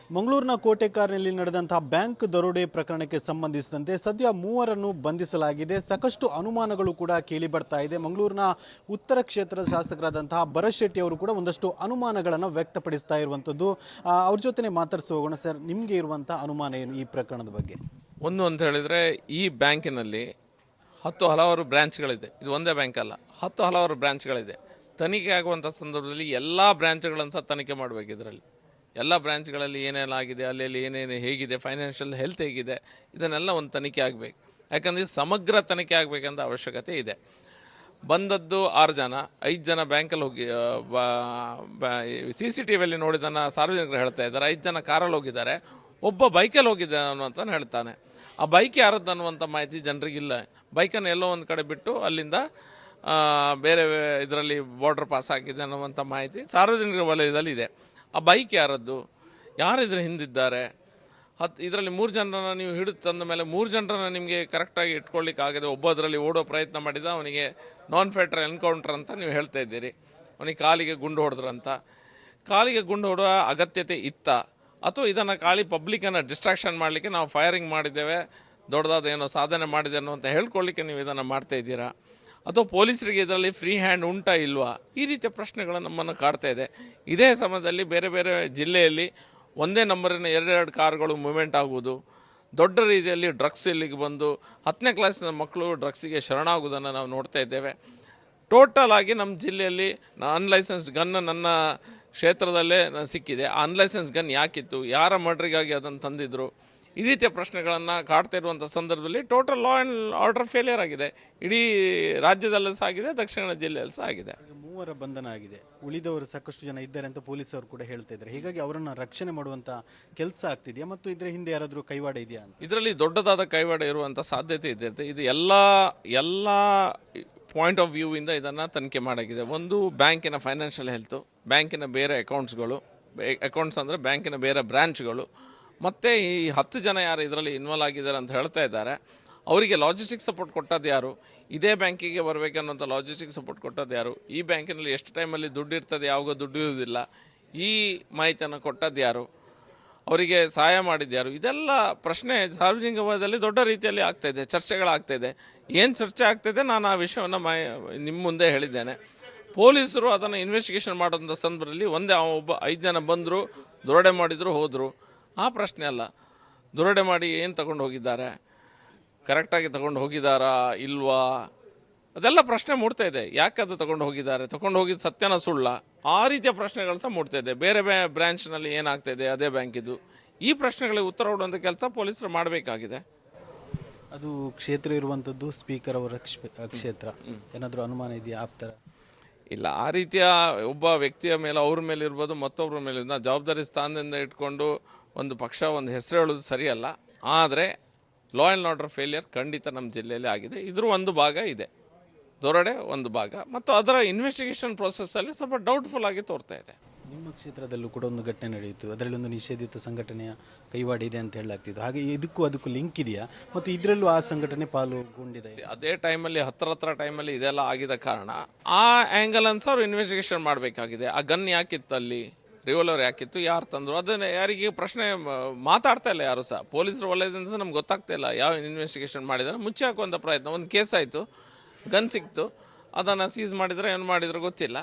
ಮಂಗಳೂರಿನ ಕೋಟೆಕಾರ್ನಲ್ಲಿ ನಡೆದಂತಹ ಬ್ಯಾಂಕ್ ದರೋಡೆ ಪ್ರಕರಣಕ್ಕೆ ಸಂಬಂಧಿಸಿದಂತೆ ಸದ್ಯ ಮೂವರನ್ನು ಬಂಧಿಸಲಾಗಿದೆ. ಸಾಕಷ್ಟು ಅನುಮಾನಗಳು ಕೂಡ ಕೇಳಿ ಬರ್ತಾ ಇದೆ. ಮಂಗಳೂರಿನ ಉತ್ತರ ಕ್ಷೇತ್ರದ ಶಾಸಕರಾದಂತಹ ಭರತ್ ಶೆಟ್ಟಿ ಅವರು ಕೂಡ ಒಂದಷ್ಟು ಅನುಮಾನಗಳನ್ನು ವ್ಯಕ್ತಪಡಿಸ್ತಾ ಇರುವಂಥದ್ದು. ಅವ್ರ ಜೊತೆ ಮಾತಾಡ್ಸೋಗೋಣ. ಸರ್, ನಿಮಗೆ ಇರುವಂತಹ ಅನುಮಾನ ಏನು ಈ ಪ್ರಕರಣದ ಬಗ್ಗೆ? ಒಂದು ಅಂತ ಹೇಳಿದರೆ, ಈ ಬ್ಯಾಂಕಿನಲ್ಲಿ ಹಲವಾರು ಬ್ರ್ಯಾಂಚ್ಗಳಿದೆ. ಇದು ಒಂದೇ ಬ್ಯಾಂಕ್ ಅಲ್ಲ, ಹಲವಾರು ಬ್ರ್ಯಾಂಚ್ಗಳಿದೆ. ತನಿಖೆ ಆಗುವಂಥ ಸಂದರ್ಭದಲ್ಲಿ ಎಲ್ಲ ಬ್ರ್ಯಾಂಚ್ಗಳನ್ನು ಸಹ ತನಿಖೆ ಮಾಡಬೇಕು. ಇದರಲ್ಲಿ ಎಲ್ಲ ಬ್ರ್ಯಾಂಚ್ಗಳಲ್ಲಿ ಏನೆಲ್ಲ ಆಗಿದೆ, ಅಲ್ಲಿ ಏನೇನು ಹೇಗಿದೆ, ಫೈನಾನ್ಷಿಯಲ್ ಹೆಲ್ತ್ ಹೇಗಿದೆ, ಇದನ್ನೆಲ್ಲ ಒಂದು ತನಿಖೆ ಆಗಬೇಕು. ಯಾಕಂದರೆ ಸಮಗ್ರ ತನಿಖೆ ಆಗಬೇಕಂತ ಅವಶ್ಯಕತೆ ಇದೆ. ಬಂದದ್ದು 6 ಜನ, 5 ಜನ ಬ್ಯಾಂಕಲ್ಲಿ ಹೋಗಿ CCTVಯಲ್ಲಿ ನೋಡಿದ್ದನ್ನು ಸಾರ್ವಜನಿಕರು ಹೇಳ್ತಾ ಇದ್ದಾರೆ. 5 ಜನ ಕಾರಲ್ಲಿ ಹೋಗಿದ್ದಾರೆ, ಒಬ್ಬ ಬೈಕಲ್ಲಿ ಹೋಗಿದ್ದೆ ಅನ್ನುವಂತ ಹೇಳ್ತಾನೆ. ಆ ಬೈಕ್ ಯಾರದ್ದು ಅನ್ನುವಂಥ ಮಾಹಿತಿ ಜನರಿಗಿಲ್ಲ. ಬೈಕನ್ನು ಎಲ್ಲೋ ಒಂದು ಕಡೆ ಬಿಟ್ಟು ಅಲ್ಲಿಂದ ಬೇರೆ ಇದರಲ್ಲಿ ಬಾರ್ಡರ್ ಪಾಸ್ ಆಗಿದೆ ಅನ್ನುವಂಥ ಮಾಹಿತಿ ಸಾರ್ವಜನಿಕರ ವಲಯದಲ್ಲಿ ಇದೆ. ಆ ಬೈಕ್ ಯಾರದ್ದು, ಯಾರಿದ್ರ ಹಿಂದಿದ್ದಾರೆ, ಇದರಲ್ಲಿ 3 ಜನರನ್ನು ನೀವು ಹಿಡಿದು ತಂದ ಮೇಲೆ 3 ಜನರನ್ನು ನಿಮಗೆ ಕರೆಕ್ಟಾಗಿ ಇಟ್ಕೊಳ್ಳಿಕ್ಕಾಗದೆ ಒಬ್ಬ ಅದರಲ್ಲಿ ಓಡೋ ಪ್ರಯತ್ನ ಮಾಡಿದ, ಅವನಿಗೆ ನಾನ್ ಫೇಟಲ್ ಎನ್ಕೌಂಟರ್ ಅಂತ ನೀವು ಹೇಳ್ತಾ ಇದ್ದೀರಿ. ಅವನಿಗೆ ಕಾಲಿಗೆ ಗುಂಡು ಹೊಡೆದ್ರಂತ. ಕಾಲಿಗೆ ಗುಂಡು ಹೊಡೆಯುವ ಅಗತ್ಯತೆ ಇತ್ತ, ಅಥವಾ ಇದನ್ನು ಪಬ್ಲಿಕ್ಕನ್ನು ಡಿಸ್ಟ್ರಾಕ್ಷನ್ ಮಾಡಲಿಕ್ಕೆ ನಾವು ಫೈರಿಂಗ್ ಮಾಡಿದ್ದೇವೆ, ದೊಡ್ಡದಾದ ಏನೋ ಸಾಧನೆ ಮಾಡಿದೆ ಅನ್ನೋ ಹೇಳ್ಕೊಳ್ಳಿಕ್ಕೆ ನೀವು ಇದನ್ನು ಮಾಡ್ತಾ ಇದ್ದೀರಾ, ಅಥವಾ ಪೊಲೀಸರಿಗೆ ಇದರಲ್ಲಿ ಫ್ರೀ ಹ್ಯಾಂಡ್ ಉಂಟಾ ಇಲ್ವಾ? ಈ ರೀತಿಯ ಪ್ರಶ್ನೆಗಳು ನಮ್ಮನ್ನು ಕಾಡ್ತಾ ಇದೆ. ಇದೇ ಸಮಯದಲ್ಲಿ ಬೇರೆ ಬೇರೆ ಜಿಲ್ಲೆಯಲ್ಲಿ ಒಂದೇ ನಂಬರಿನ 2 ಕಾರ್ಗಳು ಮೂವ್ಮೆಂಟ್ ಆಗುವುದು, ದೊಡ್ಡ ರೀತಿಯಲ್ಲಿ ಡ್ರಗ್ಸ್ ಇಲ್ಲಿಗೆ ಬಂದು 10ನೇ ಕ್ಲಾಸಿನ ಮಕ್ಕಳು ಡ್ರಗ್ಸಿಗೆ ಶರಣಾಗುವುದನ್ನು ನಾವು ನೋಡ್ತಾ ಇದ್ದೇವೆ. ಟೋಟಲ್ ಆಗಿ ನಮ್ಮ ಜಿಲ್ಲೆಯಲ್ಲಿ ಅನ್ಲೈಸೆನ್ಸ್ಡ್ ಗನ್ ನನ್ನ ಕ್ಷೇತ್ರದಲ್ಲೇ ಸಿಕ್ಕಿದೆ. ಆ ಅನ್ಲೈಸೆನ್ಸ್ ಗನ್ ಯಾಕಿತ್ತು, ಯಾರ ಮರ್ಡ್ರಿಗಾಗಿ ಅದನ್ನು ತಂದಿದ್ರು, ಈ ರೀತಿಯ ಪ್ರಶ್ನೆಗಳನ್ನು ಕಾಡ್ತಾ ಇರುವಂಥ ಸಂದರ್ಭದಲ್ಲಿ total law and order failure ಆಗಿದೆ. ಇಡೀ ರಾಜ್ಯದಲ್ಲೂ ಸಹ ಆಗಿದೆ, ದಕ್ಷಿಣ ಜಿಲ್ಲೆಯಲ್ಲಿ ಸಹ ಆಗಿದೆ. 3 ಬಂಧನ ಆಗಿದೆ, ಉಳಿದವರು ಸಾಕಷ್ಟು ಜನ ಇದ್ದಾರೆ ಅಂತ ಪೊಲೀಸರು ಕೂಡ ಹೇಳ್ತಾ ಇದ್ದಾರೆ. ಹೀಗಾಗಿ ಅವರನ್ನು ರಕ್ಷಣೆ ಮಾಡುವಂಥ ಕೆಲಸ ಆಗ್ತಿದೆಯಾ, ಮತ್ತು ಇದರ ಹಿಂದೆ ಯಾರಾದರೂ ಕೈವಾಡ ಇದೆಯಾ ಅಂತ? ಇದರಲ್ಲಿ ದೊಡ್ಡದಾದ ಕೈವಾಡ ಇರುವಂಥ ಸಾಧ್ಯತೆ ಇದೆ. ಇದು ಎಲ್ಲ ಪಾಯಿಂಟ್ ಆಫ್ ವ್ಯೂವಿಂದ ಇದನ್ನು ತನಿಖೆ ಮಾಡಾಗಿದೆ. ಒಂದು, ಬ್ಯಾಂಕಿನ ಫೈನಾನ್ಷಿಯಲ್ ಹೆಲ್ತು, ಬ್ಯಾಂಕಿನ ಬೇರೆ ಅಕೌಂಟ್ಸ್ ಅಂದರೆ ಬ್ಯಾಂಕಿನ ಬೇರೆ ಬ್ರ್ಯಾಂಚ್ಗಳು, ಮತ್ತು ಈ 10 ಜನ ಯಾರು ಇದರಲ್ಲಿ ಇನ್ವಾಲ್ವ್ ಆಗಿದ್ದಾರೆ ಅಂತ ಹೇಳ್ತಾ ಇದ್ದಾರೆ, ಅವರಿಗೆ ಲಾಜಿಸ್ಟಿಕ್ ಸಪೋರ್ಟ್ ಕೊಟ್ಟದ್ದು ಯಾರು, ಇದೇ ಬ್ಯಾಂಕಿಗೆ ಬರಬೇಕನ್ನುವಂಥ ಲಾಜಿಸ್ಟಿಕ್ ಸಪೋರ್ಟ್ ಕೊಟ್ಟದ್ದು ಯಾರು, ಈ ಬ್ಯಾಂಕಿನಲ್ಲಿ ಎಷ್ಟು ಟೈಮಲ್ಲಿ ದುಡ್ಡು ಇರ್ತದೆ, ಯಾವಾಗ ದುಡ್ಡು ಇರುವುದಿಲ್ಲ, ಈ ಮಾಹಿತಿಯನ್ನು ಕೊಟ್ಟದ್ದು ಯಾರು, ಅವರಿಗೆ ಸಹಾಯ ಮಾಡಿದ್ಯಾರು, ಇದೆಲ್ಲ ಪ್ರಶ್ನೆ ಸಾರ್ವಜನಿಕ ವಲಯದಲ್ಲಿ ದೊಡ್ಡ ರೀತಿಯಲ್ಲಿ ಆಗ್ತಾಯಿದೆ, ಚರ್ಚೆಗಳಾಗ್ತಾಯಿದೆ. ಏನು ಚರ್ಚೆ ಆಗ್ತಾಯಿದೆ, ನಾನು ಆ ವಿಷಯವನ್ನು ನಿಮ್ಮ ಮುಂದೆ ಹೇಳಿದ್ದೇನೆ. ಪೊಲೀಸರು ಅದನ್ನು ಇನ್ವೆಸ್ಟಿಗೇಷನ್ ಮಾಡೋಂಥ ಸಂದರ್ಭದಲ್ಲಿ ಒಬ್ಬ 5 ಜನ ಬಂದರು, ದರೋಡೆ ಮಾಡಿದರು, ಹೋದರು. ಆ ಪ್ರಶ್ನೆ ಅಲ್ಲ. ದರೋಡೆ ಮಾಡಿ ಏನು ತಗೊಂಡು ಹೋಗಿದ್ದಾರೆ, ಕರೆಕ್ಟಾಗಿ ತಗೊಂಡು ಹೋಗಿದ್ದಾರಾ ಇಲ್ವಾ, ಅದೆಲ್ಲ ಪ್ರಶ್ನೆ ಮೂಡ್ತಾ ಇದೆ. ಯಾಕೆ ಅದು ತಗೊಂಡು ಹೋಗಿದ್ದು ಸತ್ಯನ ಸುಳ್ಳ, ಆ ರೀತಿಯ ಪ್ರಶ್ನೆಗಳು ಸಹ ಮೂಡ್ತಾ ಇದೆ. ಬೇರೆ ಬ್ರ್ಯಾಂಚ್ನಲ್ಲಿ ಏನಾಗ್ತಾಯಿದೆ, ಅದೇ ಬ್ಯಾಂಕಿದು, ಈ ಪ್ರಶ್ನೆಗಳಿಗೆ ಉತ್ತರ ಕೊಡುವಂಥ ಕೆಲಸ ಪೊಲೀಸರು ಮಾಡಬೇಕಾಗಿದೆ. ಅದು ಕ್ಷೇತ್ರ ಇರುವಂಥದ್ದು ಸ್ಪೀಕರ್ ಅವರ ಕ್ಷೇತ್ರ, ಏನಾದರೂ ಅನುಮಾನ ಇದೆಯಾ ಆಪ್ತರ? ಇಲ್ಲ, ಆ ರೀತಿಯ ಒಬ್ಬ ವ್ಯಕ್ತಿಯ ಮೇಲೆ, ಅವ್ರ ಮೇಲೆ ಇರ್ಬೋದು, ಮತ್ತೊಬ್ಬರ ಮೇಲೆ ಜವಾಬ್ದಾರಿ ಸ್ಥಾನದಿಂದ ಇಟ್ಕೊಂಡು ಒಂದು ಪಕ್ಷ ಒಂದು ಹೆಸರು ಹೇಳೋದು ಸರಿಯಲ್ಲ. ಆದರೆ ಲಾ ಆ್ಯಂಡ್ ಆರ್ಡರ್ ಫೇಲಿಯರ್ ಖಂಡಿತ ನಮ್ಮ ಜಿಲ್ಲೆಯಲ್ಲಿ ಆಗಿದೆ. ಇದ್ರ ಒಂದು ಭಾಗ ಇದೆ, ದೊರಡೆ ಒಂದು ಭಾಗ, ಮತ್ತು ಅದರ ಇನ್ವೆಸ್ಟಿಗೇಷನ್ ಪ್ರೊಸೆಸ್ಸಲ್ಲಿ ಸ್ವಲ್ಪ ಡೌಟ್ಫುಲ್ ಆಗಿ ತೋರ್ತಾ ಇದೆ. ನಿಮ್ಮ ಕ್ಷೇತ್ರದಲ್ಲೂ ಕೂಡ ಒಂದು ಘಟನೆ ನಡೆಯಿತು, ಅದರಲ್ಲಿ ಒಂದು ನಿಷೇಧಿತ ಸಂಘಟನೆಯ ಕೈವಾಡ ಇದೆ ಅಂತ ಹೇಳಲಾಗ್ತಿದ್ದು. ಹಾಗೆ ಅದಕ್ಕೂ ಲಿಂಕ್ ಇದೆಯಾ, ಮತ್ತು ಇದರಲ್ಲೂ ಆ ಸಂಘಟನೆ ಪಾಲ್ಗೊಂಡಿದೆ? ಅದೇ ಟೈಮಲ್ಲಿ ಹತ್ರ ಟೈಮಲ್ಲಿ ಇದೆಲ್ಲ ಆಗಿದ ಕಾರಣ ಆ ಆ್ಯಂಗಲ್ ಅನ್ನು ಅವ್ರು ಇನ್ವೆಸ್ಟಿಗೇಷನ್ ಮಾಡಬೇಕಾಗಿದೆ. ಆ ಗನ್ ಯಾಕಿತ್ತು, ಅಲ್ಲಿ ರಿವಾಲ್ವರ್ ಯಾಕಿತ್ತು, ಯಾರು ತಂದರು, ಅದನ್ನು ಯಾರಿಗೆ ಪ್ರಶ್ನೆ ಮಾತಾಡ್ತಾ ಇಲ್ಲ ಯಾರು ಸಹ. ಪೊಲೀಸರ ವಲಯದಿಂದ ಸಹ ನಮ್ಗೆ ಗೊತ್ತಾಗ್ತಾ ಇಲ್ಲ ಯಾವ ಇನ್ವೆಸ್ಟಿಗೇಷನ್ ಮಾಡಿದ್ದಾರೆ. ಮುಚ್ಚಿ ಹಾಕುವಂಥ ಪ್ರಯತ್ನ, ಒಂದು ಕೇಸ್ ಆಯಿತು, ಗನ್ ಸಿಕ್ತು, ಅದನ್ನು ಸೀಸ್ ಮಾಡಿದರೆ ಏನು ಮಾಡಿದ್ರು ಗೊತ್ತಿಲ್ಲ.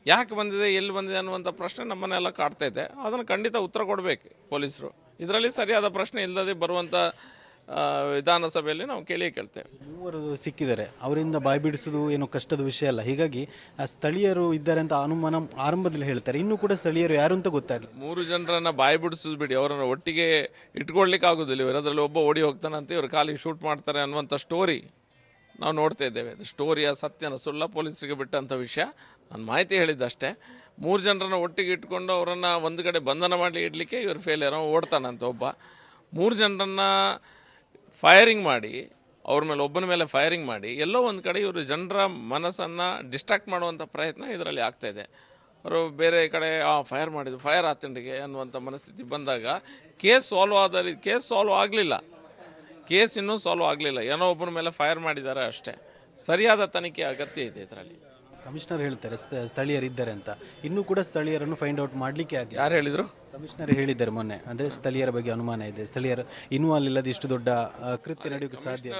ಯಾಕೆ ಬಂದಿದೆ, ಎಲ್ಲಿ ಬಂದಿದೆ ಅನ್ನುವಂಥ ಪ್ರಶ್ನೆ ನಮ್ಮನ್ನೆಲ್ಲ ಕಾಡ್ತಾ ಇದೆ. ಅದನ್ನು ಖಂಡಿತ ಉತ್ತರ ಕೊಡಬೇಕು ಪೊಲೀಸರು. ಇದರಲ್ಲಿ ಸರಿಯಾದ ಪ್ರಶ್ನೆ ಇಲ್ಲದೆ ಬರುವಂಥ ವಿಧಾನಸಭೆಯಲ್ಲಿ ನಾವು ಕೇಳ್ತೇವೆ. 3 ಸಿಕ್ಕಿದ್ದಾರೆ, ಅವರಿಂದ ಬಾಯಿ ಬಿಡಿಸೋದು ಏನು ಕಷ್ಟದ ವಿಷಯ ಅಲ್ಲ. ಹೀಗಾಗಿ ಸ್ಥಳೀಯರು ಇದ್ದಾರೆ ಅಂತ ಅನುಮಾನ ಆರಂಭದಲ್ಲಿ ಹೇಳ್ತಾರೆ, ಇನ್ನೂ ಕೂಡ ಸ್ಥಳೀಯರು ಯಾರು ಅಂತ ಗೊತ್ತಾಗಲಿ. 3 ಜನರನ್ನು ಬಾಯಿ ಬಿಡಿಸೋದು ಬಿಡಿ, ಅವರನ್ನು ಒಟ್ಟಿಗೆ ಇಟ್ಕೊಳ್ಲಿಕ್ಕೆ ಆಗೋದಿಲ್ಲ. ಇವರದ್ರಲ್ಲಿ ಒಬ್ಬ ಓಡಿ ಹೋಗ್ತಾನಂತೆ, ಇವರು ಕಾಲಿಗೆ ಶೂಟ್ ಮಾಡ್ತಾರೆ ಅನ್ನುವಂಥ ಸ್ಟೋರಿ ನಾವು ನೋಡ್ತಾ ಇದ್ದೇವೆ. ಅದು ಸ್ಟೋರಿಯ ಸತ್ಯನ ಸುಳ್ಳ ಪೊಲೀಸರಿಗೆ ಬಿಟ್ಟಂಥ ವಿಷಯ. ನಾನು ಮಾಹಿತಿ ಹೇಳಿದ್ದಷ್ಟೇ. 3 ಜನರನ್ನು ಒಟ್ಟಿಗೆ ಇಟ್ಕೊಂಡು ಅವರನ್ನು ಒಂದು ಕಡೆ ಬಂಧನ ಮಾಡಿ ಇಡಲಿಕ್ಕೆ ಇವರು ಫೇಲಿಯರ್, ಓಡ್ತಾನಂತ ಒಬ್ಬ. 3 ಜನರನ್ನು ಫೈರಿಂಗ್ ಮಾಡಿ, ಅವ್ರ ಮೇಲೆ ಒಬ್ಬನ ಮೇಲೆ ಫೈರಿಂಗ್ ಮಾಡಿ, ಎಲ್ಲೋ ಒಂದು ಕಡೆ ಇವರು ಜನರ ಮನಸ್ಸನ್ನು ಡಿಸ್ಟ್ರಾಕ್ಟ್ ಮಾಡುವಂಥ ಪ್ರಯತ್ನ ಇದರಲ್ಲಿ ಆಗ್ತಾಯಿದೆ. ಅವರು ಬೇರೆ ಕಡೆ ಫೈರ್ ಆತಂಡಿಗೆ ಅನ್ನುವಂಥ ಮನಸ್ಥಿತಿ ಬಂದಾಗ ಕೇಸ್ ಸಾಲ್ವ್ ಆಗಲಿಲ್ಲ. ಕೇಸ್ ಇನ್ನೂ ಸಾಲ್ವ್ ಆಗಲಿಲ್ಲ, ಏನೋ ಒಬ್ಬನ ಮೇಲೆ ಫೈರ್ ಮಾಡಿದ್ದಾರೆ ಅಷ್ಟೇ. ಸರಿಯಾದ ತನಿಖೆ ಅಗತ್ಯ ಇದೆ ಇದರಲ್ಲಿ. ಕಮಿಷನರ್ ಹೇಳ್ತಾರೆ ಸ್ಥಳೀಯರಿದ್ದಾರೆ ಅಂತ, ಇನ್ನೂ ಕೂಡ ಸ್ಥಳೀಯರನ್ನು ಫೈಂಡ್ ಔಟ್ ಮಾಡಲಿಕ್ಕೆ ಯಾರು ಹೇಳಿದರು? ಕಮಿಷನರ್ ಹೇಳಿದ್ದಾರೆ ಮೊನ್ನೆ, ಅಂದರೆ ಸ್ಥಳೀಯರ ಬಗ್ಗೆ ಅನುಮಾನ ಇದೆ, ಸ್ಥಳೀಯರ ಇನ್ವಾಲ್ವ್ ಇಲ್ಲದೆ ಇಷ್ಟು ದೊಡ್ಡ ಕೃತ್ಯ ನಡೆಯೋಕ್ಕೆ ಸಾಧ್ಯ.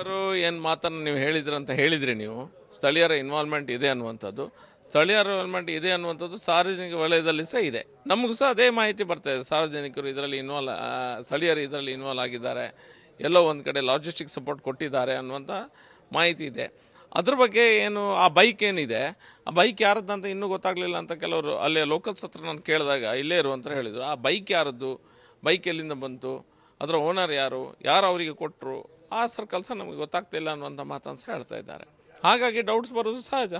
ಏನು ಮಾತನ್ನು ನೀವು ಹೇಳಿದ್ರಂತ ಹೇಳಿದ್ರಿ ನೀವು, ಸ್ಥಳೀಯರ ಇನ್ವಾಲ್ವ್ಮೆಂಟ್ ಇದೆ ಅನ್ನುವಂಥದ್ದು. ಸ್ಥಳೀಯರ ಇನ್ವಾಲ್ವ್ಮೆಂಟ್ ಇದೆ ಅನ್ನುವಂಥದ್ದು ಸಾರ್ವಜನಿಕ ವಲಯದಲ್ಲಿ ಸಹ ಇದೆ. ನಮಗೂ ಸಹ ಅದೇ ಮಾಹಿತಿ ಬರ್ತಾ ಇದೆ, ಸಾರ್ವಜನಿಕರು ಇದರಲ್ಲಿ ಸ್ಥಳೀಯರು ಇದರಲ್ಲಿ ಇನ್ವಾಲ್ವ್ ಆಗಿದ್ದಾರೆ, ಎಲ್ಲೋ ಒಂದು ಕಡೆ ಲಾಜಿಸ್ಟಿಕ್ ಸಪೋರ್ಟ್ ಕೊಟ್ಟಿದ್ದಾರೆ ಅನ್ನುವಂಥ ಮಾಹಿತಿ ಇದೆ. ಅದ್ರ ಬಗ್ಗೆ ಏನು ಆ ಬೈಕ್ ಏನಿದೆ, ಆ ಬೈಕ್ ಯಾರದ್ದು ಅಂತ ಇನ್ನೂ ಗೊತ್ತಾಗಲಿಲ್ಲ ಅಂತ ಕೆಲವರು ಅಲ್ಲೇ ಲೋಕಲ್ಸ್ ಹತ್ರ ನಾನು ಕೇಳಿದಾಗ ಇಲ್ಲೇ ಇರು ಅಂತ ಹೇಳಿದರು. ಆ ಬೈಕ್ ಯಾರದ್ದು, ಬೈಕ್ ಎಲ್ಲಿಂದ ಬಂತು, ಅದರ ಓನರ್ ಯಾರು, ಯಾರು ಅವರಿಗೆ ಕೊಟ್ಟರು, ಆ ಸರ್ಕಲ್ಸ ನಮಗೆ ಗೊತ್ತಾಗ್ತಿಲ್ಲ ಅನ್ನುವಂಥ ಮಾತನ್ನು ಸಹ ಹೇಳ್ತಾ ಇದ್ದಾರೆ. ಹಾಗಾಗಿ ಡೌಟ್ಸ್ ಬರೋದು ಸಹಜ.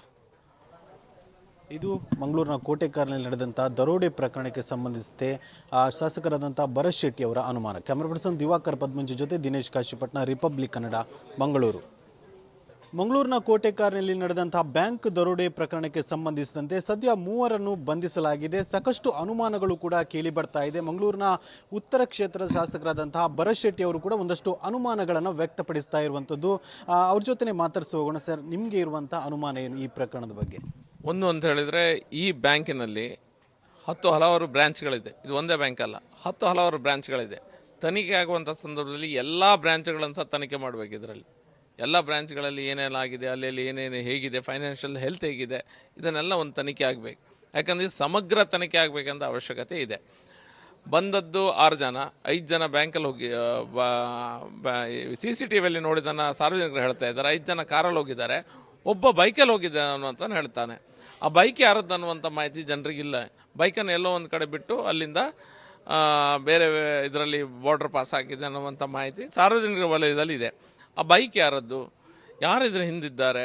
ಇದು ಮಂಗಳೂರಿನ ಕೋಟೆಕಾರ್ನಲ್ಲಿ ನಡೆದಂಥ ದರೋಡೆ ಪ್ರಕರಣಕ್ಕೆ ಸಂಬಂಧಿಸಿದೆ ಶಾಸಕರಾದಂಥ ಭರತ್ ಶೆಟ್ಟಿ ಅವರ ಅನುಮಾನ. ಕ್ಯಾಮರಾ ಪರ್ಸನ್ ದಿವಾಕರ್ ಪದ್ಮಂಜಿ ಜೊತೆ ದಿನೇಶ್ ಕಾಶಿಪಟ್ನ, ರಿಪಬ್ಲಿಕ್ ಕನ್ನಡ, ಮಂಗಳೂರು. ಮಂಗಳೂರಿನ ಕೋಟೆಕಾರ್ನಲ್ಲಿ ನಡೆದಂಥ ಬ್ಯಾಂಕ್ ದರೋಡೆ ಪ್ರಕರಣಕ್ಕೆ ಸಂಬಂಧಿಸಿದಂತೆ ಸದ್ಯ 3 ಬಂಧಿಸಲಾಗಿದೆ. ಸಾಕಷ್ಟು ಅನುಮಾನಗಳು ಕೂಡ ಕೇಳಿ ಬರ್ತಾ ಇದೆ. ಮಂಗಳೂರಿನ ಉತ್ತರ ಕ್ಷೇತ್ರದ ಶಾಸಕರಾದಂತಹ ಭರತ್ ಶೆಟ್ಟಿ ಅವರು ಕೂಡ ಒಂದಷ್ಟು ಅನುಮಾನಗಳನ್ನು ವ್ಯಕ್ತಪಡಿಸ್ತಾ ಇರುವಂಥದ್ದು. ಅವ್ರ ಜೊತೆ ಮಾತಾಡ್ಸಿ ಹೋಗೋಣ. ಸರ್, ನಿಮಗೆ ಇರುವಂಥ ಅನುಮಾನ ಏನು ಈ ಪ್ರಕರಣದ ಬಗ್ಗೆ? ಒಂದು ಅಂತ ಹೇಳಿದರೆ, ಈ ಬ್ಯಾಂಕಿನಲ್ಲಿ ಹಲವಾರು ಬ್ರ್ಯಾಂಚ್ಗಳಿದೆ. ಇದು ಒಂದೇ ಬ್ಯಾಂಕ್ ಅಲ್ಲ, ಹಲವಾರು ಬ್ರ್ಯಾಂಚ್ಗಳಿದೆ. ತನಿಖೆ ಆಗುವಂಥ ಸಂದರ್ಭದಲ್ಲಿ ಎಲ್ಲ ಬ್ರ್ಯಾಂಚ್ಗಳನ್ನು ಸಹ ತನಿಖೆ ಮಾಡಬೇಕು. ಇದರಲ್ಲಿ ಎಲ್ಲ ಬ್ರ್ಯಾಂಚ್ಗಳಲ್ಲಿ ಏನೆಲ್ಲ ಆಗಿದೆ, ಅಲ್ಲಿ ಏನೇನು ಹೇಗಿದೆ, ಫೈನಾನ್ಷಿಯಲ್ ಹೆಲ್ತ್ ಹೇಗಿದೆ, ಇದನ್ನೆಲ್ಲ ಒಂದು ತನಿಖೆ ಆಗಬೇಕು. ಯಾಕಂದರೆ ಸಮಗ್ರ ತನಿಖೆ ಆಗಬೇಕಂತ ಅವಶ್ಯಕತೆ ಇದೆ. ಬಂದದ್ದು 6 ಜನ, 5 ಜನ ಬ್ಯಾಂಕಲ್ಲಿ ಹೋಗಿ CCTVಯಲ್ಲಿ ನೋಡಿದ್ದನ್ನು ಸಾರ್ವಜನಿಕರು ಹೇಳ್ತಾ ಇದ್ದಾರೆ. 5 ಜನ ಕಾರಲ್ಲಿ ಹೋಗಿದ್ದಾರೆ, ಒಬ್ಬ ಬೈಕಲ್ಲಿ ಹೋಗಿದ್ದೆ ಅನ್ನುವಂತ ಹೇಳ್ತಾನೆ. ಆ ಬೈಕ್ ಯಾರದ್ದು ಅನ್ನುವಂಥ ಮಾಹಿತಿ ಜನರಿಗಿಲ್ಲ. ಬೈಕನ್ನು ಎಲ್ಲೋ ಒಂದು ಕಡೆ ಬಿಟ್ಟು ಅಲ್ಲಿಂದ ಬೇರೆ ಇದರಲ್ಲಿ ಬಾರ್ಡರ್ ಪಾಸ್ ಆಗಿದೆ ಅನ್ನುವಂಥ ಮಾಹಿತಿ ಸಾರ್ವಜನಿಕರ ವಲಯದಲ್ಲಿ ಇದೆ. ಆ ಬೈಕ್ ಯಾರದ್ದು, ಯಾರಿದ್ರ ಹಿಂದಿದ್ದಾರೆ,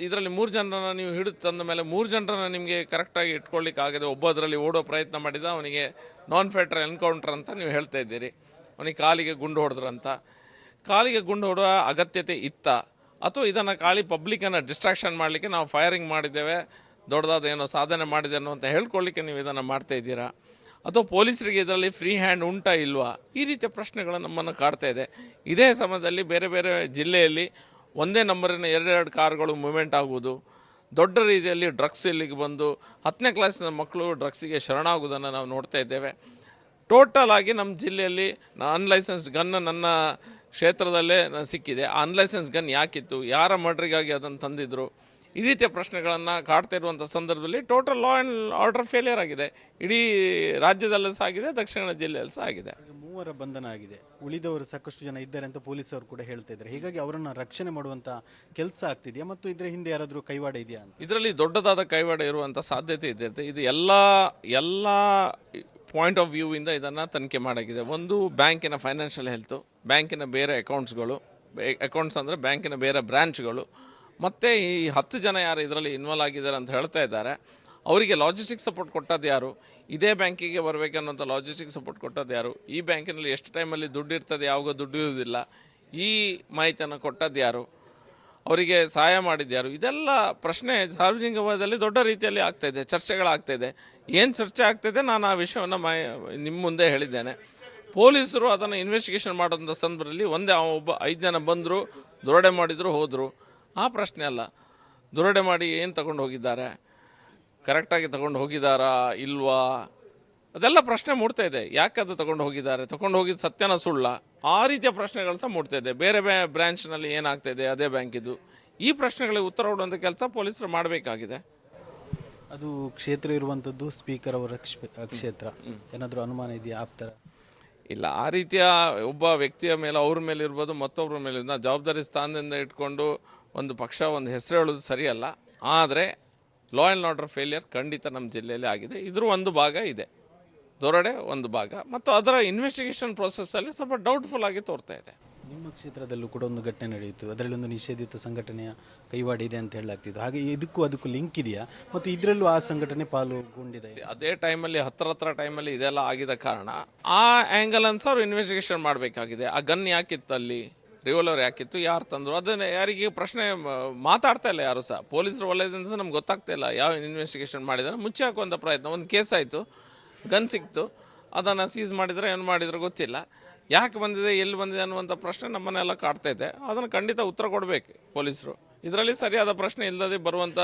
ಇದರಲ್ಲಿ 3 ಜನರನ್ನು ನೀವು ಹಿಡಿದು ತಂದ ಮೇಲೆ 3 ಜನರನ್ನು ನಿಮಗೆ ಕರೆಕ್ಟಾಗಿ ಇಟ್ಕೊಳ್ಳಿಕ್ಕಾಗದೆ ಒಬ್ಬ ಅದರಲ್ಲಿ ಓಡೋ ಪ್ರಯತ್ನ ಮಾಡಿದ, ಅವನಿಗೆ ನಾನ್ ಫೇಟಲ್ ಎನ್ಕೌಂಟರ್ ಅಂತ ನೀವು ಹೇಳ್ತಾ ಇದ್ದೀರಿ. ಅವನಿಗೆ ಕಾಲಿಗೆ ಗುಂಡು ಹೊಡೆದ್ರಂತ. ಕಾಲಿಗೆ ಗುಂಡು ಹೊಡೆಯುವ ಅಗತ್ಯತೆ ಇತ್ತ, ಅಥವಾ ಇದನ್ನು ಖಾಲಿ ಪಬ್ಲಿಕ್ಕನ್ನು ಡಿಸ್ಟ್ರಾಕ್ಷನ್ ಮಾಡಲಿಕ್ಕೆ ನಾವು ಫೈರಿಂಗ್ ಮಾಡಿದ್ದೇವೆ, ದೊಡ್ಡದಾದ ಏನೋ ಸಾಧನೆ ಮಾಡಿದೆ ಅನ್ನೋ ಅಂತ ಹೇಳ್ಕೊಳ್ಳಿಕ್ಕೆ ನೀವು ಇದನ್ನು ಮಾಡ್ತಾ ಇದ್ದೀರಾ, ಅಥವಾ ಪೊಲೀಸರಿಗೆ ಇದರಲ್ಲಿ ಫ್ರೀ ಹ್ಯಾಂಡ್ ಉಂಟಾ ಇಲ್ವಾ? ಈ ರೀತಿಯ ಪ್ರಶ್ನೆಗಳು ನಮ್ಮನ್ನು ಕಾಡ್ತಾ ಇದೆ. ಇದೇ ಸಮಯದಲ್ಲಿ ಬೇರೆ ಬೇರೆ ಜಿಲ್ಲೆಯಲ್ಲಿ ಒಂದೇ ನಂಬರಿನ 2 ಕಾರುಗಳು ಮೂವ್ಮೆಂಟ್ ಆಗುವುದು, ದೊಡ್ಡ ರೀತಿಯಲ್ಲಿ ಡ್ರಗ್ಸ್ ಇಲ್ಲಿಗೆ ಬಂದು 10ನೇ ಕ್ಲಾಸಿನ ಮಕ್ಕಳು ಡ್ರಗ್ಸಿಗೆ ಶರಣಾಗುವುದನ್ನು ನಾವು ನೋಡ್ತಾ ಇದ್ದೇವೆ. ಟೋಟಲ್ ಆಗಿ ನಮ್ಮ ಜಿಲ್ಲೆಯಲ್ಲಿ ಅನ್ಲೈಸೆನ್ಸ್ಡ್ ಗನ್ ನನ್ನ ಕ್ಷೇತ್ರದಲ್ಲೇ ಸಿಕ್ಕಿದೆ. ಆ ಅನ್ಲೈಸೆನ್ಸ್ ಗನ್ ಯಾಕಿತ್ತು, ಯಾರ ಮರ್ಡ್ರಿಗಾಗಿ ಅದನ್ನು ತಂದಿದ್ರು, ಈ ರೀತಿಯ ಪ್ರಶ್ನೆಗಳನ್ನು ಕಾಡ್ತಾ ಇರುವಂಥ ಸಂದರ್ಭದಲ್ಲಿ total law and order failure ಆಗಿದೆ. ಇಡೀ ರಾಜ್ಯದಲ್ಲೂ ಸಹ ಆಗಿದೆ, ದಕ್ಷಿಣ ಕನ್ನಡ ಜಿಲ್ಲೆಯಲ್ಲಿ ಸಹ ಆಗಿದೆ. 3 ಬಂಧನ ಆಗಿದೆ, ಉಳಿದವರು ಸಾಕಷ್ಟು ಜನ ಇದ್ದಾರೆ ಅಂತ ಪೊಲೀಸರು ಕೂಡ ಹೇಳ್ತಾ ಇದ್ದಾರೆ. ಹೀಗಾಗಿ ಅವರನ್ನು ರಕ್ಷಣೆ ಮಾಡುವಂಥ ಕೆಲಸ ಆಗ್ತಿದೆಯಾ, ಮತ್ತು ಇದರ ಹಿಂದೆ ಯಾರಾದರೂ ಕೈವಾಡ ಇದೆಯಾ ಅಂತ? ಇದರಲ್ಲಿ ದೊಡ್ಡದಾದ ಕೈವಾಡ ಇರುವಂಥ ಸಾಧ್ಯತೆ ಇದೆ. ಇದು ಎಲ್ಲ ಪಾಯಿಂಟ್ ಆಫ್ ವ್ಯೂವಿಂದ ಇದನ್ನು ತನಿಖೆ ಮಾಡಾಗಿದೆ. ಒಂದು ಬ್ಯಾಂಕಿನ ಫೈನಾನ್ಷಿಯಲ್ ಹೆಲ್ತು, ಬ್ಯಾಂಕಿನ ಬೇರೆ ಅಕೌಂಟ್ಸ್ ಅಂದರೆ ಬ್ಯಾಂಕಿನ ಬೇರೆ ಬ್ರ್ಯಾಂಚ್ಗಳು, ಮತ್ತು ಈ 10 ಜನ ಯಾರು ಇದರಲ್ಲಿ ಇನ್ವಾಲ್ವ್ ಆಗಿದ್ದಾರೆ ಅಂತ ಹೇಳ್ತಾ ಇದ್ದಾರೆ, ಅವರಿಗೆ ಲಾಜಿಸ್ಟಿಕ್ ಸಪೋರ್ಟ್ ಕೊಟ್ಟದ್ದು ಯಾರು, ಇದೇ ಬ್ಯಾಂಕಿಗೆ ಬರಬೇಕನ್ನುವಂಥ ಲಾಜಿಸ್ಟಿಕ್ ಸಪೋರ್ಟ್ ಕೊಟ್ಟದ್ದು ಯಾರು, ಈ ಬ್ಯಾಂಕಿನಲ್ಲಿ ಎಷ್ಟು ಟೈಮಲ್ಲಿ ದುಡ್ಡು ಇರ್ತದೆ, ಯಾವಾಗ ದುಡ್ಡು ಇರುವುದಿಲ್ಲ, ಈ ಮಾಹಿತಿಯನ್ನು ಕೊಟ್ಟದ್ದು ಯಾರು, ಅವರಿಗೆ ಸಹಾಯ ಮಾಡಿದ್ಯಾರು, ಇದೆಲ್ಲ ಪ್ರಶ್ನೆ ಸಾರ್ವಜನಿಕ ವಲಯದಲ್ಲಿ ದೊಡ್ಡ ರೀತಿಯಲ್ಲಿ ಆಗ್ತಾಯಿದೆ, ಚರ್ಚೆಗಳಾಗ್ತಾಯಿದೆ. ಏನು ಚರ್ಚೆ ಆಗ್ತಾಯಿದೆ, ನಾನು ಆ ವಿಷಯವನ್ನು ನಿಮ್ಮ ಮುಂದೆ ಹೇಳಿದ್ದೇನೆ. ಪೊಲೀಸರು ಅದನ್ನು ಇನ್ವೆಸ್ಟಿಗೇಷನ್ ಮಾಡೋಂಥ ಸಂದರ್ಭದಲ್ಲಿ ಒಬ್ಬ 5 ಜನ ಬಂದರು, ದರೋಡೆ ಮಾಡಿದರು, ಹೋದರು. ಆ ಪ್ರಶ್ನೆ ಅಲ್ಲ. ದರೋಡೆ ಮಾಡಿ ಏನು ತಗೊಂಡು ಹೋಗಿದ್ದಾರೆ, ಕರೆಕ್ಟಾಗಿ ತಗೊಂಡು ಹೋಗಿದ್ದಾರಾ ಇಲ್ವಾ, ಅದೆಲ್ಲ ಪ್ರಶ್ನೆ ಮೂಡ್ತಾ ಇದೆ. ಯಾಕೆ ಅದು ತಗೊಂಡು ಹೋಗಿದ್ದಾರೆ, ತಗೊಂಡು ಹೋಗಿದ್ದು ಸತ್ಯನ ಸುಳ್ಳ, ಆ ರೀತಿಯ ಪ್ರಶ್ನೆಗಳು ಸಹ ಮೂಡ್ತಾ ಇದೆ. ಬೇರೆ ಬ್ರ್ಯಾಂಚ್ನಲ್ಲಿ ಏನಾಗ್ತಾಯಿದೆ ಅದೇ ಬ್ಯಾಂಕಿದು, ಈ ಪ್ರಶ್ನೆಗಳಿಗೆ ಉತ್ತರ ಕೊಡುವಂಥ ಕೆಲಸ ಪೊಲೀಸರು ಮಾಡಬೇಕಾಗಿದೆ. ಅದು ಕ್ಷೇತ್ರ ಇರುವಂಥದ್ದು ಸ್ಪೀಕರ್ ಅವರ ಕ್ಷೇತ್ರ, ಏನಾದರೂ ಅನುಮಾನ ಇದೆಯಾ ಆಪ್ತರ? ಇಲ್ಲ, ಆ ರೀತಿಯ ಒಬ್ಬ ವ್ಯಕ್ತಿಯ ಮೇಲೆ ಅವ್ರ ಮೇಲೆ ಇರ್ಬೋದು, ಮತ್ತೊಬ್ಬರ ಮೇಲೆ ಜವಾಬ್ದಾರಿ ಸ್ಥಾನದಿಂದ ಇಟ್ಕೊಂಡು ಒಂದು ಪಕ್ಷ ಒಂದು ಹೆಸರು ಹೇಳೋದು ಸರಿಯಲ್ಲ. ಆದರೆ ಲಾ ಆ್ಯಂಡ್ ಆರ್ಡರ್ ಫೇಲಿಯರ್ ಖಂಡಿತ ನಮ್ಮ ಜಿಲ್ಲೆಯಲ್ಲಿ ಆಗಿದೆ. ಇದ್ರ ಒಂದು ಭಾಗ ಇದೆ, ದೊರಡೆ ಒಂದು ಭಾಗ, ಮತ್ತು ಅದರ ಇನ್ವೆಸ್ಟಿಗೇಷನ್ ಪ್ರೊಸೆಸ್ಸಲ್ಲಿ ಸ್ವಲ್ಪ ಡೌಟ್ಫುಲ್ ಆಗಿ ತೋರ್ತಾ ಇದೆ. ನಿಮ್ಮ ಕ್ಷೇತ್ರದಲ್ಲೂ ಕೂಡ ಒಂದು ಘಟನೆ ನಡೆಯಿತು, ಅದರಲ್ಲಿ ಒಂದು ನಿಷೇಧಿತ ಸಂಘಟನೆಯ ಕೈವಾಡ ಇದೆ ಅಂತ ಹೇಳಲಾಗ್ತಿದ್ದು, ಹಾಗೆ ಅದಕ್ಕೂ ಲಿಂಕ್ ಇದೆಯಾ, ಮತ್ತು ಇದರಲ್ಲೂ ಆ ಸಂಘಟನೆ ಪಾಲ್ಗೊಂಡಿದೆ? ಅದೇ ಟೈಮಲ್ಲಿ ಹತ್ರ ಟೈಮಲ್ಲಿ ಇದೆಲ್ಲ ಆಗಿದ ಕಾರಣ ಆ ಆ್ಯಂಗಲ್ ಅನ್ನು ಸರ್ ಇನ್ವೆಸ್ಟಿಗೇಷನ್ ಮಾಡಬೇಕಾಗಿದೆ. ಆ ಗನ್ ಯಾಕಿತ್ತು, ಅಲ್ಲಿ ರಿವಾಲ್ವರ್ ಯಾಕಿತ್ತು, ಯಾರು ತಂದರು, ಅದನ್ನು ಯಾರಿಗೆ ಪ್ರಶ್ನೆ ಮಾತಾಡ್ತಾ ಇಲ್ಲ ಯಾರು ಸಹ. ಪೊಲೀಸರ ವಲಯದಿಂದ ಸಹ ನಮ್ಗೆ ಗೊತ್ತಾಗ್ತಾ ಇಲ್ಲ ಯಾವ ಇನ್ವೆಸ್ಟಿಗೇಷನ್ ಮಾಡಿದ್ದಾರೆ. ಮುಚ್ಚಿ ಹಾಕುವಂಥ ಪ್ರಯತ್ನ, ಒಂದು ಕೇಸ್ ಆಯಿತು, ಗನ್ ಸಿಕ್ತು, ಅದನ್ನು ಸೀಸ್ ಮಾಡಿದರೆ ಏನು ಮಾಡಿದ್ರು ಗೊತ್ತಿಲ್ಲ. ಯಾಕೆ ಬಂದಿದೆ, ಎಲ್ಲಿ ಬಂದಿದೆ ಅನ್ನುವಂಥ ಪ್ರಶ್ನೆ ನಮ್ಮನ್ನೆಲ್ಲ ಕಾಡ್ತಾ ಇದೆ. ಅದನ್ನು ಖಂಡಿತ ಉತ್ತರ ಕೊಡಬೇಕು ಪೊಲೀಸರು. ಇದರಲ್ಲಿ ಸರಿಯಾದ ಪ್ರಶ್ನೆ ಇಲ್ಲದೆ ಬರುವಂಥ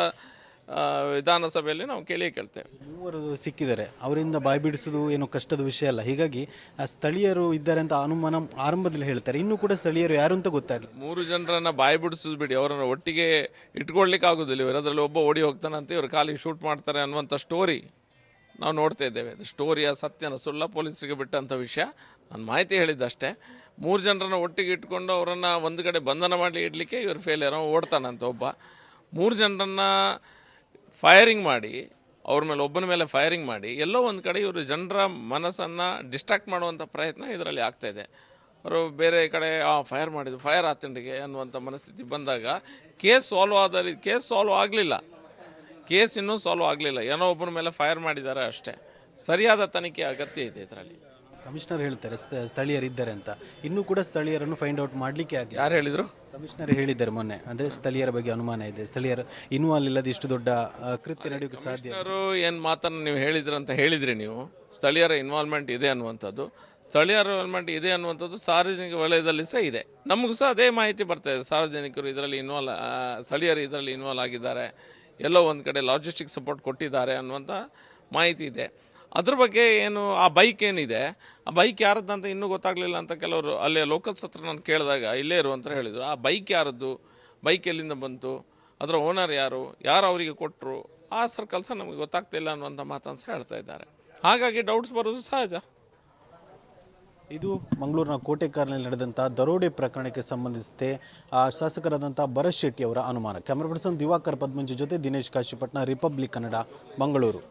ವಿಧಾನಸಭೆಯಲ್ಲಿ ನಾವು ಕೇಳ್ತೇವೆ. ಮೂವರು ಸಿಕ್ಕಿದ್ದಾರೆ, ಅವರಿಂದ ಬಾಯಿ ಬಿಡಿಸೋದು ಏನು ಕಷ್ಟದ ವಿಷಯ ಅಲ್ಲ. ಹೀಗಾಗಿ ಆ ಸ್ಥಳೀಯರು ಇದ್ದಾರೆ ಅಂತ ಅನುಮಾನ ಆರಂಭದಲ್ಲಿ ಹೇಳ್ತಾರೆ. ಇನ್ನೂ ಕೂಡ ಸ್ಥಳೀಯರು ಯಾರು ಅಂತ ಗೊತ್ತಾಗಲಿ. 3 ಜನರನ್ನ ಬಾಯಿ ಬಿಡಿಸೋದು ಬಿಡಿ, ಅವರನ್ನು ಒಟ್ಟಿಗೆ ಇಟ್ಕೊಳ್ಲಿಕ್ಕೆ ಆಗೋದಿಲ್ಲ. ಇವರದ್ರಲ್ಲಿ ಒಬ್ಬ ಓಡಿ ಹೋಗ್ತಾನಂತ ಇವರು ಕಾಲಿಗೆ ಶೂಟ್ ಮಾಡ್ತಾರೆ ಅನ್ನುವಂಥ ಸ್ಟೋರಿ ನಾವು ನೋಡ್ತಾ ಇದ್ದೇವೆ. ಅದು ಸ್ಟೋರಿಯ ಸತ್ಯನ ಸುಳ್ಳ ಪೊಲೀಸರಿಗೆ ಬಿಟ್ಟಂಥ ವಿಷಯ. ನಾನು ಮಾಹಿತಿ ಹೇಳಿದ್ದಷ್ಟೇ. 3 ಜನರನ್ನು ಒಟ್ಟಿಗೆ ಇಟ್ಕೊಂಡು ಅವರನ್ನು ಒಂದು ಕಡೆ ಬಂಧನ ಮಾಡಿ ಇಡಲಿಕ್ಕೆ ಇವರು ಫೇಲಿಯರ್, ಓಡ್ತಾನಂತ ಒಬ್ಬ. 3 ಜನರನ್ನು ಫೈರಿಂಗ್ ಮಾಡಿ, ಅವ್ರ ಮೇಲೆ ಒಬ್ಬನ ಮೇಲೆ ಫೈರಿಂಗ್ ಮಾಡಿ ಎಲ್ಲೋ ಒಂದು ಕಡೆ ಇವರು ಜನರ ಮನಸ್ಸನ್ನು ಡಿಸ್ಟ್ರಾಕ್ಟ್ ಮಾಡುವಂಥ ಪ್ರಯತ್ನ ಇದರಲ್ಲಿ ಆಗ್ತಾಯಿದೆ. ಅವರು ಬೇರೆ ಕಡೆ ಫೈರ್ ಮಾಡಿದ್ದು, ಫೈರ್ ಆತಂಡಿಗೆ ಅನ್ನುವಂಥ ಮನಸ್ಥಿತಿ ಬಂದಾಗ ಕೇಸ್ ಸಾಲ್ವ್ ಆಗಲಿಲ್ಲ. ಕೇಸ್ ಇನ್ನೂ ಸಾಲ್ವ್ ಆಗಲಿಲ್ಲ. ಏನೋ ಒಬ್ಬನ ಮೇಲೆ ಫೈರ್ ಮಾಡಿದ್ದಾರೆ ಅಷ್ಟೇ. ಸರಿಯಾದ ತನಿಖೆ ಅಗತ್ಯ ಇದೆ ಇದರಲ್ಲಿ. ಕಮಿಷನರ್ ಹೇಳ್ತಾರೆ ಸ್ಥಳೀಯರಿದ್ದಾರೆ ಅಂತ. ಇನ್ನೂ ಕೂಡ ಸ್ಥಳೀಯರನ್ನು ಫೈಂಡ್ ಔಟ್ ಮಾಡಲಿಕ್ಕೆ ಆಗಿ ಯಾರು ಹೇಳಿದರು? ಕಮಿಷನರ್ ಹೇಳಿದ್ದಾರೆ ಮೊನ್ನೆ. ಅಂದರೆ ಸ್ಥಳೀಯರ ಬಗ್ಗೆ ಅನುಮಾನ ಇದೆ, ಸ್ಥಳೀಯರ ಇನ್ವಾಲ್ವ್ ಇಲ್ಲದೆ ಇಷ್ಟು ದೊಡ್ಡ ಕೃತ್ಯ ನಡೆಯೋಕ್ಕೆ ಸಾಧ್ಯ. ಏನು ಮಾತನ್ನು ನೀವು ಹೇಳಿದ್ರಿ ನೀವು, ಸ್ಥಳೀಯರ ಇನ್ವಾಲ್ವ್ಮೆಂಟ್ ಇದೆ ಅನ್ನುವಂಥದ್ದು. ಸ್ಥಳೀಯರ ಇನ್ವಾಲ್ವ್ಮೆಂಟ್ ಇದೆ ಅನ್ನುವಂಥದ್ದು ಸಾರ್ವಜನಿಕ ವಲಯದಲ್ಲಿ ಸಹ ಇದೆ. ನಮಗೂ ಸಹ ಅದೇ ಮಾಹಿತಿ ಬರ್ತಾಯಿದೆ. ಸಾರ್ವಜನಿಕರು ಇದರಲ್ಲಿ ಸ್ಥಳೀಯರು ಇದರಲ್ಲಿ ಇನ್ವಾಲ್ವ್ ಆಗಿದ್ದಾರೆ, ಎಲ್ಲೋ ಒಂದು ಕಡೆ ಲಾಜಿಸ್ಟಿಕ್ ಸಪೋರ್ಟ್ ಕೊಟ್ಟಿದ್ದಾರೆ ಅನ್ನುವಂಥ ಮಾಹಿತಿ ಇದೆ. ಅದ್ರ ಬಗ್ಗೆ ಏನು ಆ ಬೈಕ್ ಏನಿದೆ, ಆ ಬೈಕ್ ಯಾರದ್ದಂತ ಇನ್ನೂ ಗೊತ್ತಾಗಲಿಲ್ಲ ಅಂತ ಕೆಲವರು ಅಲ್ಲೇ ಲೋಕಲ್ಸ್ ಹತ್ರ ನಾನು ಕೇಳಿದಾಗ ಇಲ್ಲೇ ಇರು ಅಂತ ಹೇಳಿದರು. ಆ ಬೈಕ್ ಯಾರದ್ದು, ಬೈಕ್ ಎಲ್ಲಿಂದ ಬಂತು, ಅದರ ಓನರ್ ಯಾರು ಅವರಿಗೆ ಕೊಟ್ಟರು, ಆ ಸರ್ಕಲ್ ಸಹ ನಮಗೆ ಗೊತ್ತಾಗ್ತಿಲ್ಲ ಅನ್ನುವಂಥ ಮಾತನ್ನು ಸಹ ಹೇಳ್ತಾ ಇದ್ದಾರೆ. ಹಾಗಾಗಿ ಡೌಟ್ಸ್ ಬರೋದು ಸಹಜ. ಇದು ಮಂಗಳೂರಿನ ಕೋಟೆಕಾರ್ನಲ್ಲಿ ನಡೆದಂಥ ದರೋಡೆ ಪ್ರಕರಣಕ್ಕೆ ಸಂಬಂಧಿಸಿದೆ ಶಾಸಕರಾದಂಥ ಭರತ್ ಶೆಟ್ಟಿ ಅವರ ಅನುಮಾನ. ಕ್ಯಾಮರಾ ಪರ್ಸನ್ ದಿವಾಕರ್ ಪದ್ಮಂಜಿ ಜೊತೆ ದಿನೇಶ್ ಕಾಶಿಪಟ್ನ, ರಿಪಬ್ಲಿಕ್ ಕನ್ನಡ, ಮಂಗಳೂರು.